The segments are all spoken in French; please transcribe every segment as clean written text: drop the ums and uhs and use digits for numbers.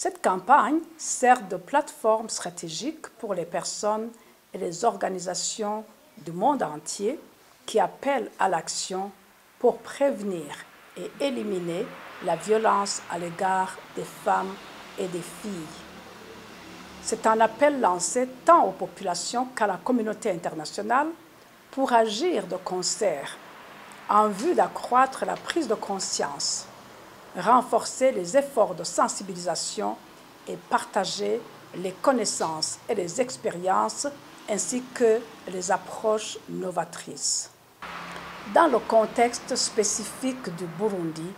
Cette campagne sert de plateforme stratégique pour les personnes et les organisations du monde entier qui appellent à l'action pour prévenir et éliminer la violence à l'égard des femmes et des filles. C'est un appel lancé tant aux populations qu'à la communauté internationale pour agir de concert en vue d'accroître la prise de conscience, renforcer les efforts de sensibilisation et partager les connaissances et les expériences ainsi que les approches novatrices. Dans le contexte spécifique du Burundi,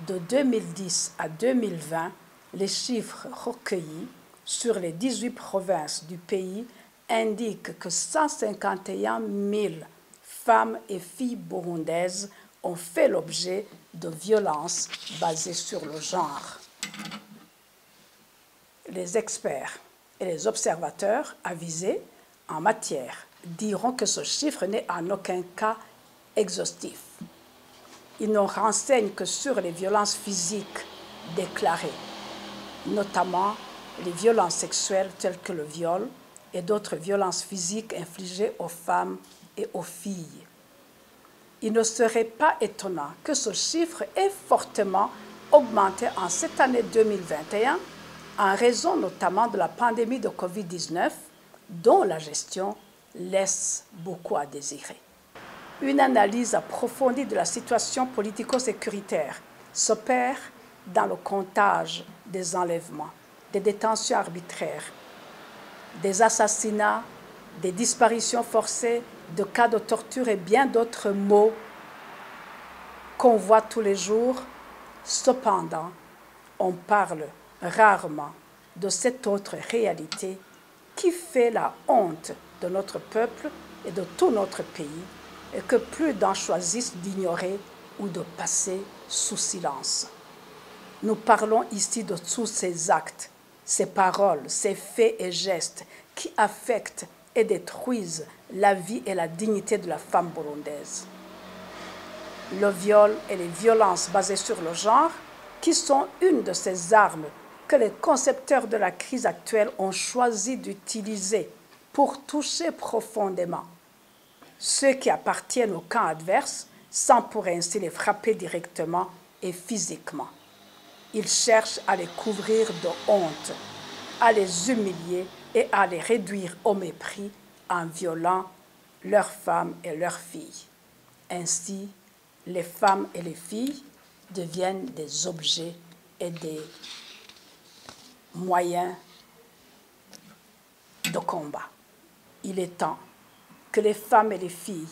de 2010 à 2020, les chiffres recueillis sur les 18 provinces du pays indiquent que 151 000 femmes et filles burundaises ont fait l'objet de violences basées sur le genre. Les experts et les observateurs avisés en matière diront que ce chiffre n'est en aucun cas exhaustif. Il ne renseigne que sur les violences physiques déclarées, notamment les violences sexuelles telles que le viol et d'autres violences physiques infligées aux femmes et aux filles. Il ne serait pas étonnant que ce chiffre ait fortement augmenté en cette année 2021 en raison notamment de la pandémie de Covid-19 dont la gestion laisse beaucoup à désirer. Une analyse approfondie de la situation politico-sécuritaire s'opère dans le comptage des enlèvements, des détentions arbitraires, des assassinats, des disparitions forcées, de cas de torture et bien d'autres maux qu'on voit tous les jours. Cependant, on parle rarement de cette autre réalité qui fait la honte de notre peuple et de tout notre pays et que plus d'en choisissent d'ignorer ou de passer sous silence. Nous parlons ici de tous ces actes, ces paroles, ces faits et gestes qui affectent et détruisent la vie et la dignité de la femme burundaise. Le viol et les violences basées sur le genre, qui sont une de ces armes que les concepteurs de la crise actuelle ont choisi d'utiliser pour toucher profondément ceux qui appartiennent au camp adverse sans pour ainsi les frapper directement et physiquement. Ils cherchent à les couvrir de honte, à les humilier et à les réduire au mépris en violant leurs femmes et leurs filles. Ainsi, les femmes et les filles deviennent des objets et des moyens de combat. Il est temps que les femmes et les filles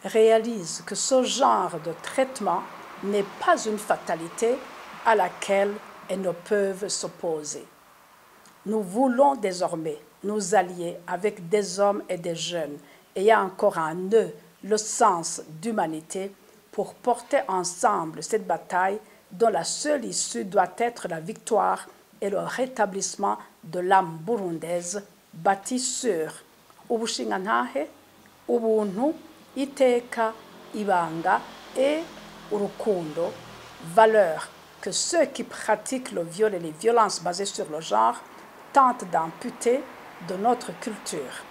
réalisent que ce genre de traitement n'est pas une fatalité à laquelle elles ne peuvent s'opposer. Nous voulons désormais nous allier avec des hommes et des jeunes ayant encore en eux le sens d'humanité pour porter ensemble cette bataille dont la seule issue doit être la victoire et le rétablissement de l'âme burundaise bâtie sur ubushingantahe, ubuntu, iteka, ibanga et urukundo, valeurs que ceux qui pratiquent le viol et les violences basées sur le genre tentent d'amputer de notre culture.